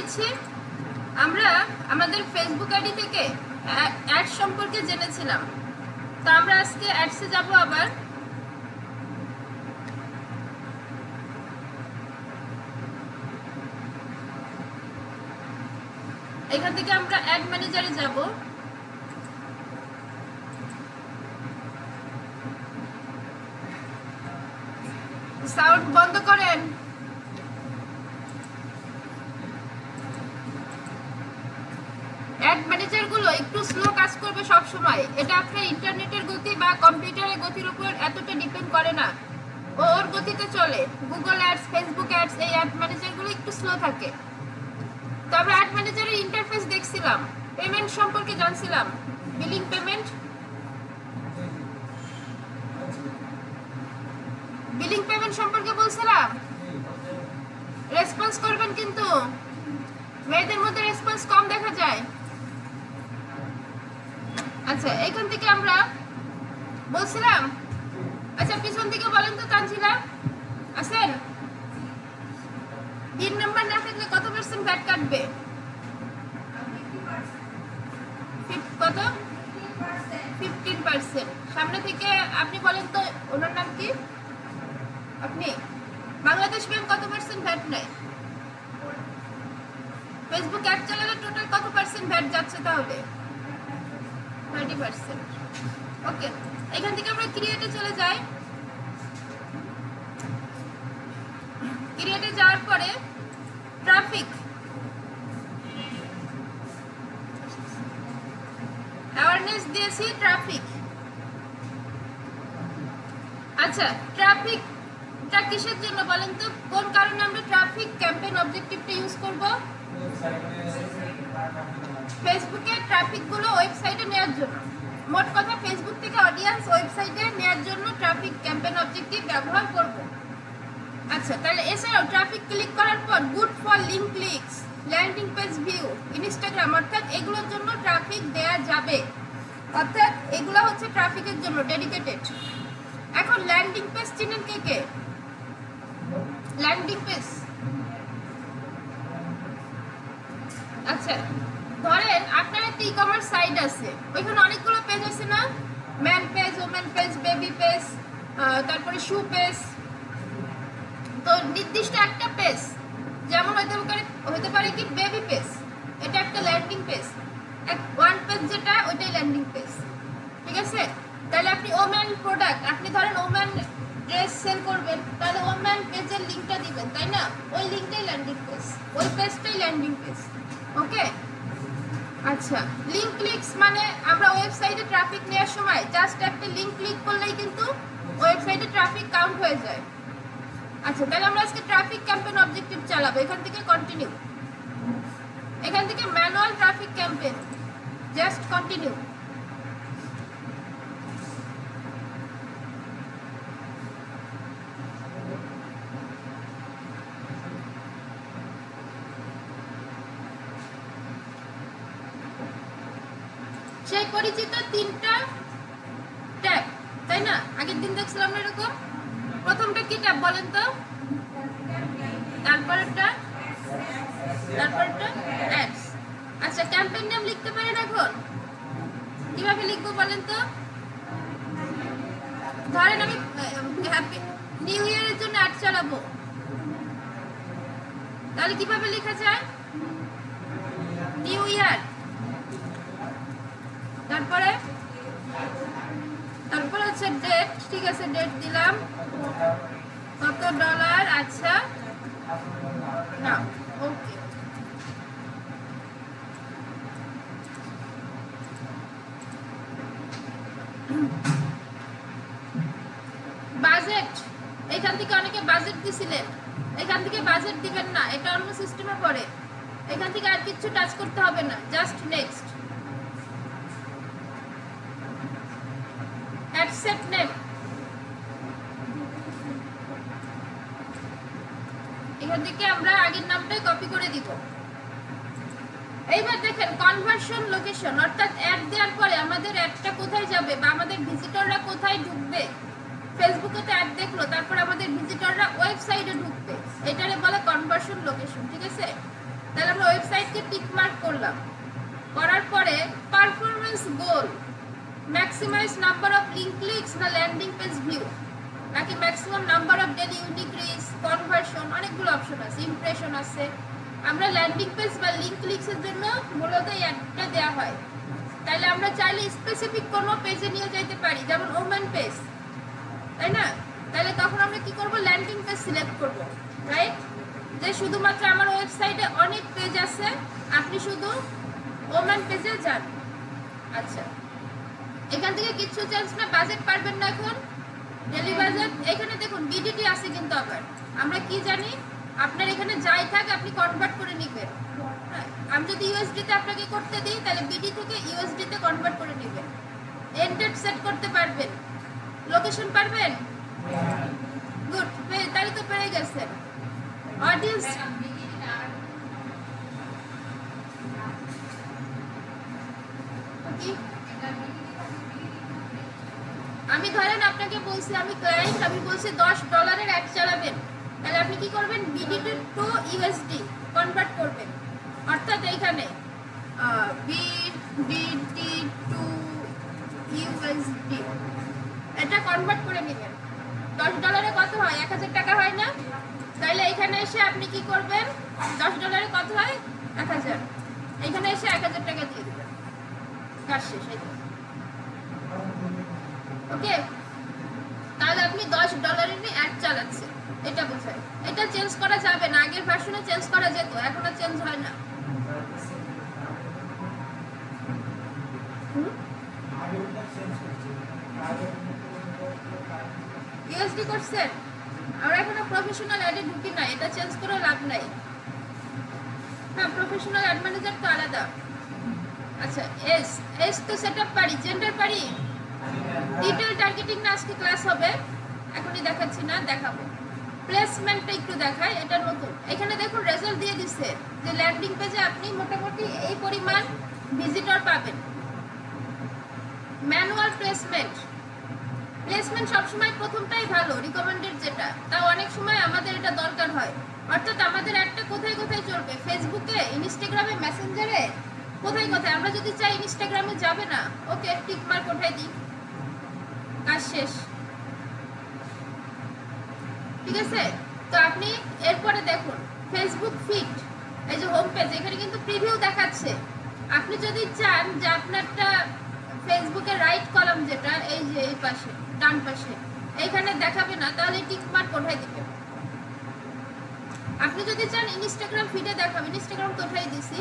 দিচ্ছি। আমরা আমাদের ফেসবুক আইডি থেকে অ্যাড সম্পর্কে জেনেছিলাম, তো আমরা আজকে অ্যাডসে যাব। আবার এখান থেকে আমরা অ্যাড ম্যানেজারে যাব। সাউন্ড বন্ধ করেন। অ্যাড ম্যানেজার গুলো একটু স্লো কাজ করবে সব সময়। এটা আপনার ইন্টারনেটের গতি বা কম্পিউটারের গতির উপর এতটা ডিপেন্ড করে না, ওর গতিতে চলে। গুগল অ্যাডস, ফেসবুক অ্যাডস, এই অ্যাড ম্যানেজার গুলো একটু স্লো থাকে। তো আমরা অ্যাড ম্যানেজারের ইন্টারফেস দেখছিলাম, পেমেন্ট সম্পর্কে জানছিলাম, বিলিং পেমেন্ট, বিলিং পেমেন্ট সম্পর্কে বলছিলাম। রেসপন্স করবেন, কিন্তু মেয়েদের মধ্যে রেসপন্স কম দেখা যায়। আচ্ছা, এইখান থেকে আমরা বলছিলাম। আচ্ছা, পিছন থেকে বলেন তো তানজিলা, আছেন? 3 নাম্বার না থাকলে কত পার্সেন্ট ভ্যাট কাটবে? কত? 15%। সামনে থেকে আপনি বলেন তো, ওনার নাম কি? আপনি বাংলাদেশ ব্যাংক কত পার্সেন্ট ভ্যাট নেয়? ফেসবুক অ্যাড চালালে টোটাল কত পার্সেন্ট ভ্যাট যাচ্ছে তাহলে? 30%। ওকে, এখান থেকে আমরা ক্রিয়েটে চলে যাই। ক্রিয়েটে যাওয়ার পরে ট্রাফিক, অ্যাওয়ারনেস দিয়েছি, ট্রাফিক। আচ্ছা, ট্রাফিকটা কিসের জন্য বলেন তো? কোন কারণে আমরা ট্রাফিক ক্যাম্পেইন অবজেক্টিভটা ইউজ করব? ফেসবুকে ট্রাফিক গুলো ওয়েবসাইটে নেওয়ার জন্য। মোট কথা, ফেসবুক থেকে অডিয়েন্স ওয়েবসাইটে নেওয়ার জন্য ট্রাফিক ক্যাম্পেইন অবজেক্টিভ ব্যবহার করব। আচ্ছা, তাহলে এছাড়াও ট্রাফিক ক্লিক করার পর good for link clicks, landing page view, Instagram, অর্থাৎ এগুলোর জন্য ট্রাফিক দেয়া যাবে। অর্থাৎ এগুলো হচ্ছে ট্রাফিকের জন্য ডেডিকেটেড। এখন ল্যান্ডিং পেজ চিনেন কে কে? ল্যান্ডিং পেজ, আচ্ছা ধরেন আপনার একটা ই কমার্স সাইট আছে, ওইখানে অনেকগুলো পেজ আছে না? Man page, women page, baby page, তারপরে শু পেজ। তো নির্দিষ্ট একটা পেজ, যেমন হতে পারে কি বেবি পেজ, এটা একটা ল্যান্ডিং পেজ। ওয়ান পেজ যেটা, ওইটাই ল্যান্ডিং পেজ। ঠিক আছে? তাহলে আপনি ওমেন প্রোডাক্ট, আপনি ধরেন ওমেন ড্রেস সেল করবেন, তাহলে ওমেন পেজের লিঙ্কটা দিবেন, তাই না? ওই লিঙ্কটাই ল্যান্ডিং পেজ, ওই পেজটাই ল্যান্ডিং পেজ। ওকে, আচ্ছা। লিঙ্ক ক্লিকস মানে আমরা ওয়েবসাইটে ট্রাফিক নেওয়ার সময় জাস্ট একটা লিঙ্ক ক্লিক করলেই কিন্তু ওয়েবসাইটে ট্রাফিক কাউন্ট হয়ে যায়। আচ্ছা, তাহলে আমরা আজকে ট্রাফিক ক্যাম্পেইন অবজেক্টিভ চালাবো। এখান থেকে কন্টিনিউ, এখান থেকে manual traffic campaign, just continue. সেই পরিচিত 3টা ট্যাব, তাই না? আগের দিন দেখছিলাম না এরকম। প্রথমটা কি ট্যাব বলেন তো? তারপরটা অ্যাডস। আচ্ছা, ক্যাম্পেইন নেম লিখতে পারেন এখন? কিভাবে লিখবো বলেন তো? ধরেন আমি হ্যাপি নিউ ইয়ারের জন্য অ্যাড চালাবো, তাহলে কিভাবে লেখা যায়? নিউ ইয়ার, তারপরে হচ্ছে ডেট। ঠিক আছে, ডেট দিলাম, কত ডলার। আচ্ছা, না, ওকে। বাজেট, এখান থেকে অনেকে বাজেট দিছিলেন, এখান থেকে বাজেট দিবেন না, এটা অন্য সিস্টেমে পড়ে। এখান থেকে আর কিছু টাচ করতে হবে না, জাস্ট নেক্সট। অ্যাডসেট নেম, এখান থেকে আমরা আগের নামটাই কপি করে দিব। এইবার দেখেন কনভার্সন লোকেশন, অর্থাৎ অ্যাড দেওয়ার পরে আমাদের অ্যাডটা কোথায় যাবে বা আমাদের ভিজিটররা কোথায় ঢুকবে। ফেসবুকে তো অ্যাড দেখলো, তারপর আমাদের ভিজিটররা ওয়েবসাইটে ঢুকবে, এটারে বলে কনভার্সন লোকেশন। ঠিক আছে? তাহলে আমরা ওয়েবসাইটকে টিক মার্ক করলাম, করার পরে performance goal, maximise number of link clicks না ল্যান্ডিং পেজ ভিউ, নাকি maximum number of daily unique reach, conversion, অনেকগুলো অপশন আছে, ইমপ্রেশন আছে। আমরা ল্যান্ডিং পেজ বা লিঙ্ক ক্লিকসের জন্য মূলত এই অ্যাডটা দেওয়া হয়। তাইলে আমরা চাইলে স্পেসিফিক কোনো পেজে নিয়ে যেতে পারি, যেমন ওমেন পেজ, তাই না? তাহলে তখন আমরা কি করব, ল্যান্ডিং পেজ সিলেক্ট করব, রাইট? যে শুধুমাত্র আমার ওয়েবসাইটে অনেক পেজ আছে, আপনি শুধু ওমেন পেজে যান। আচ্ছা, এখান থেকে কিছু চেঞ্জ না, বাজেট পারবেন না এখন, ডেলি বাজেট। এখানে দেখুন বিডিটি আছে, কিন্তু আবার আমরা কি জানি, আপনার এখানে যাই থাক আপনি কনভার্ট করে নেবেন। আমি যদি ইউএসডি তে আপনাকে করতে দিই, তাহলে বিডি থেকে ইউএসডি তে কনভার্ট করে নেবেন। এন্ডেড সেট করতে পারবেন, লোকেশন পারবেন, গুড, তাহলে তো পেয়ে গেছেন। অডিয়েন্স আমি ধরেন আপনাকে বলছি, আমি ক্লায়েন্ট, আমি বলছি $10 অ্যাড চালাবেন, তাহলে আপনি কি করবেন, বিডিটি টু ইউএসডি কনভার্ট করবেন। অর্থাৎ এইখানে বিডিটি টু ইউএসডি এটা কনভার্ট করে নেবেন। $10 কত হয়, 1000 টাকা হয় না? তাহলে এখানে এসে আপনি কি করবেন, $10 কত হয়, 1000, এখানে এসে 1000 টাকা দিয়ে দেবেন, কাজ শেষ। ওকে, তাহলে আপনি $10 অ্যাড চালাচ্ছেন, এটা বোঝায়। এটা চেঞ্জ করা যাবে না, আগের ভার্সনে চেঞ্জ করা যেত, এখন আর চেঞ্জ হয় না। ইউএসডি করছেন, আমরা এখনো প্রফেশনাল অ্যাডে ঢুকি না, এটা চেঞ্জ করে লাভ নাই। হ্যাঁ, প্রফেশনাল অ্যাড ম্যানেজার তো আলাদা। আচ্ছা, এস তো সেটআপ পারি, জেন্ডার পারি, ডিটেইল টার্গেটিং না আজকে ক্লাস হবে, এখনই দেখাচ্ছি না, দেখাবো। প্লেসমেন্টটা একটু দেখাই, এটা নতুন। এখানে দেখুন রেজাল্ট দিয়ে দিচ্ছে যে ল্যান্ডিং পেজে আপনি মোটামুটি এই পরিমাণ ভিজিটর পাবেন। ম্যানুয়াল প্লেসমেন্ট সবসময় প্রথমটাই ভালো, রিকমেন্ডেড যেটা, তাও অনেক সময় আমাদের এটা দরকার হয়। অর্থাৎ আমাদের একটা কোথায় কোথায় চলবে, ফেসবুকে, ইনস্টাগ্রামে, মেসেঞ্জারে, কোথায় কোথায়। আমরা যদি চাই ইনস্টাগ্রামে যাবে না, ওকে টিক মার্ক উঠাই দিই, কাজ শেষ। ঠিক আছে, তো আপনি এরপরে দেখুন ফেসবুক ফিড, এই যে হোম পেজ, এখানে কিন্তু প্রিভিউ দেখাচ্ছে। আপনি যদি চান যে আপনারটা ফেসবুকের রাইট কলাম যেটা, এই যে এই পাশে ডান পাশে, এইখানে দেখাবে না, তাহলে টিক মার্ক উঠাই দিবেন। আপনি যদি চান ইনস্টাগ্রাম ফিডে দেখাবেন, ইনস্টাগ্রাম তো উঠাই দিছি।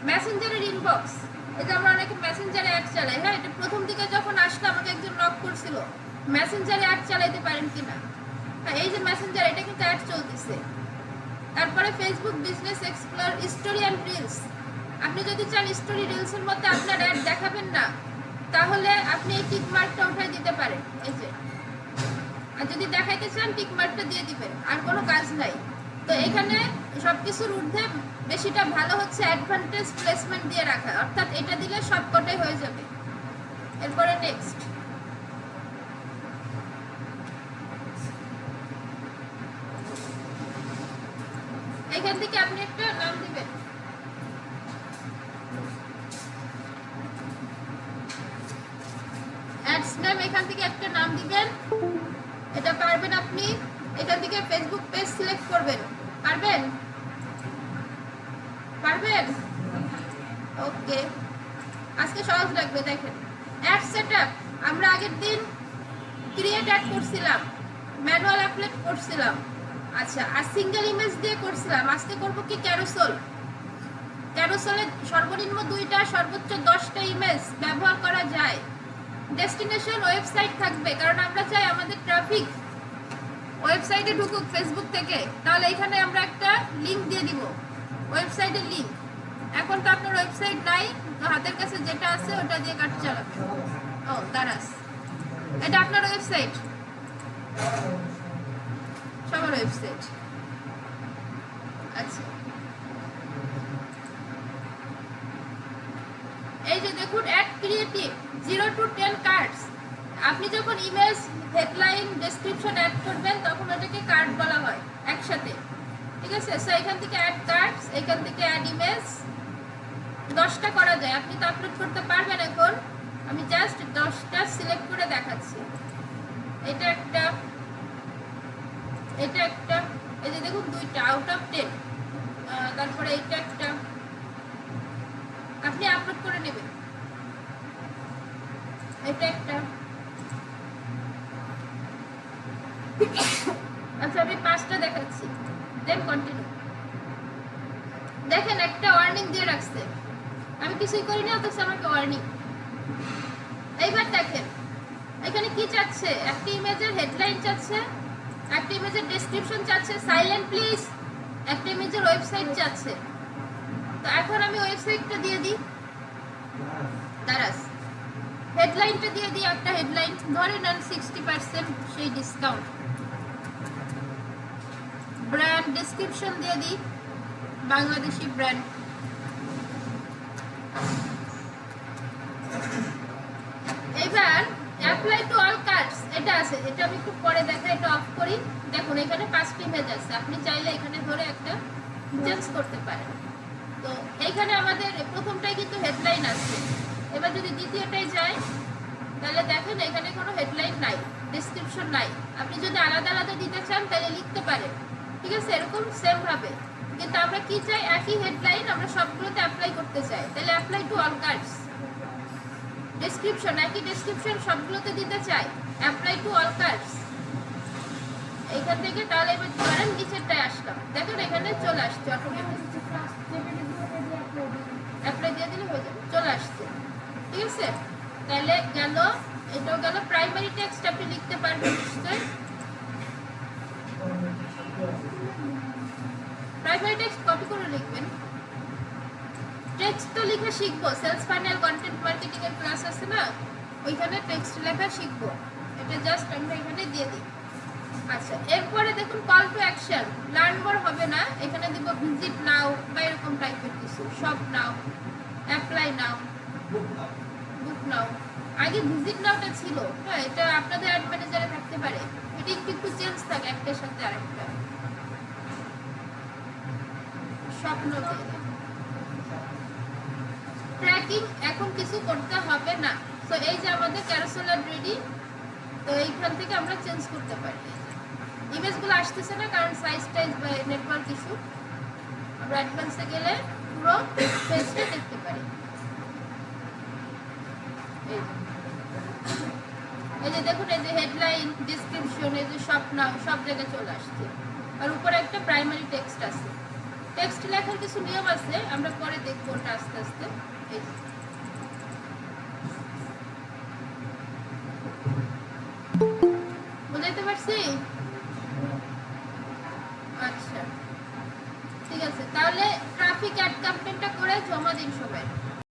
মেসেঞ্জারের ইনবক্স, এই যে আমরা অনেকে মেসেঞ্জারে অ্যাড চালাই, হ্যাঁ, এটা প্রথম দিকে যখন আসলো আমাকে একজন নক করছিল, মেসেঞ্জারে অ্যাড চালাইতে পারেন কিনা। হ্যাঁ, এই যে মেসেঞ্জার, এটা কিন্তু অ্যাড চলতেছে। তারপরে Facebook business explore, story and reels, আপনি যদি চান স্টোরি রিলসের মধ্যে আপনার অ্যাড দেখাবেন না, তাহলে আপনি এই টিক মার্কটা উঠাই দিতে পারেন, এই যে। আর যদি দেখাইতে চান টিক মার্কটা দিয়ে দিবেন, আর কোনো কাজ নাই। তো এখানে সবকিছুর ঊর্ধ্বে বেশিটা ভালো হচ্ছে অ্যাডভান্টেজ প্লেসমেন্ট দিয়ে রাখা, অর্থাৎ এটা দিলে সব কটাই হয়ে যাবে। এরপরে নেক্সট, এখান থেকে আপনি একটা নাম দিবেন, অ্যাডস নেম, এখান থেকে একটা নাম দিবেন, এটা পারবেন আপনি। এখান থেকে ফেসবুক পেজ সিলেক্ট করবেন, পারবেন? ওকে, আজকে সহজ লাগবে। দেখেন অ্যাড সেটআপ, আমরা আগের দিন ক্রিয়েট অ্যাড করছিলাম, ম্যানুয়াল আপলোড করছিলাম, আচ্ছা, আর সিঙ্গেল ইমেজ দিয়ে করছিলাম। আজকে করব কি ক্যারোসেলে সর্বনিম্ন 2টা সর্বোচ্চ 10টা ইমেজ ব্যবহার করা যায়। ডেস্টিনেশন ওয়েবসাইট থাকবে, কারণ আমরা চাই আমাদের ট্রাফিক ওয়েবসাইটে ঢুকুক ফেসবুক থেকে, তাহলে এখানে আমরা একটা লিংক দিয়ে দিব, ওয়েবসাইটের লিংক। এখন তো আপনার ওয়েবসাইট নাই, তো হাতের কাছে যেটা আছে ওটা দিয়ে কাজ চালাবেন। ও দারাস, এটা আপনার ওয়েবসাইট, সবার ওয়েবসাইট। আচ্ছা, এই যে দেখুন অ্যাড ক্রিয়েটিভ 0 to 10 কার্ডস। আপনি যখন ইমেজ, হেডলাইন, ডেসক্রিপশন অ্যাড করবেন তখন ওটাকে কার্ড বলা হয় একসাথে। ঠিক আছে। সো এখান থেকে অ্যাড কার্ডস, এখান থেকে অ্যাড ইমেজ 10টা করা যায়। আপনি তো আপলোড করতে পারবেন। এখন আমি জাস্ট 10টা সিলেক্ট করে দেখাচ্ছি। এটা একটা, এটা একটা, এই যে দেখুন 2টা আউট অফ 10। তারপরে এটা একটা, আপনি আপলোড করে নেবেন। এটা একটা, আচ্ছা আমি 5টা দেখাচ্ছি, দেন কন্টিনিউ। দেখেন একটা ওয়ার্নিং দিয়ে রাখছে, আমি কিছুই করিনি অথচ আমাকে ওয়ার্নিং। এইবার দেখেন এখানে কি চাচ্ছে, একটা ইমেজের হেডলাইন চাচ্ছে, একটা ইমেজের ডেসক্রিপশন চাচ্ছে, সাইলেন্ট প্লিজ, একটা ইমেজের ওয়েবসাইট চাচ্ছে। তো এখন আমি ওয়েবসাইটটা দিয়ে দিই, দাঁড়াস হেডলাইনটা দিয়ে দিই, একটা হেডলাইন ধরে নেন 60% সেই ডিসকাউন্ট। ব্র্যান্ড ডেসক্রিপশন দিয়ে দিই, বাংলাদেশি ব্র্যান্ড। এবার অ্যাপ্লাই টু অল কার্ডস এটা আছে, এটা আমি একটু পরে দেখাই, এটা অফ করি। দেখুন এখানে 5টি ইমেজ আছে, আপনি চাইলে এখানে ধরে একটা চেঞ্জ করতে পারেন। তো এইখানে আমাদের প্রথমটাই কিন্তু হেডলাইন আছে। এবার যদি দ্বিতীয়টাই যায় তাহলে দেখেন এখানে কোনো হেডলাইন নাই, ডেসক্রিপশন নাই। আপনি যদি আলাদা আলাদা দিতে চান তাহলে লিখতে পারেন, ঠিক আছে, এরকম সেম ভাবে। কিন্তু আমরা কি চাই, একই হেডলাইন আমরা সবগুলোতে অ্যাপ্লাই করতে চাই, তাহলে apply to all cards. Description একই ডেসক্রিপশন সবগুলোতে দিতে চাই, অ্যাপ্লাই টু অল কার্ডস এইখান থেকে। তাহলে এবার ধরেন নিচেরটায় আসলাম, দেখেন এখানে চলে আসছে অটোমেটিক, অ্যাপ্লাই দিয়ে দিলে হয়ে যাবে, চলে আসছে, ঠিক আছে। তাহলে গেল, এটাও গেল। প্রাইমারি টেক্সট আপনি লিখতে পারবেন নিশ্চয়ই, প্রাইমারি টেক্সট কপি করে লিখবেন। টেক্সট তো লিখে শিখবো, সেলস ফানেল কন্টেন্ট মার্কেটিং এর ক্লাস আছে না, ওইখানে টেক্সট লেখা শিখবো। এটা জাস্ট আমরা এখানে দিয়ে দিই। আচ্ছা এরপরে দেখুন call to action, learn more হবে না, এখানে দিব ভিজিট নাও বা এরকম টাইপের কিছু, শপ নাও, অ্যাপ্লাই নাও, বুক নাও। আগে ভিজিট নাওটা ছিল, হ্যাঁ এটা আপনাদের অ্যাড ম্যানেজারে থাকতে পারে, এটা একটু একটু চেঞ্জ থাকে একটার সাথে আরেকটা। শপ নাও দিয়ে দেন। ট্র্যাকিং এখন কিছু করতে হবে না। সো এই যে আমাদের ক্যারোসেল অ্যাড রেডি, তো এইখান থেকে আমরা চেঞ্জ করতে পারি। ইমেজগুলো আসতেছে না কারণ সাইজ টাইজ বা নেটওয়ার্ক ইস্যু। আমরা অ্যাডভান্সে গেলে পুরো পেজটা দেখতে পারি। এই যে দেখুন, এই যে হেডলাইন, ডেসক্রিপশন, এই যে শপ নাও, সব জায়গায় চলে আসছে। আর উপরে একটা প্রাইমারি টেক্সট আছে। টেক্সট লেখার কিছু নিয়ম আছে, আমরা পরে দেখবো ওটা আস্তে আস্তে। এই বুঝাইতে পারছি? আচ্ছা ঠিক আছে, তাহলে ট্রাফিক অ্যাড ক্যাম্পেইনটা করে জমা দিন সবাই।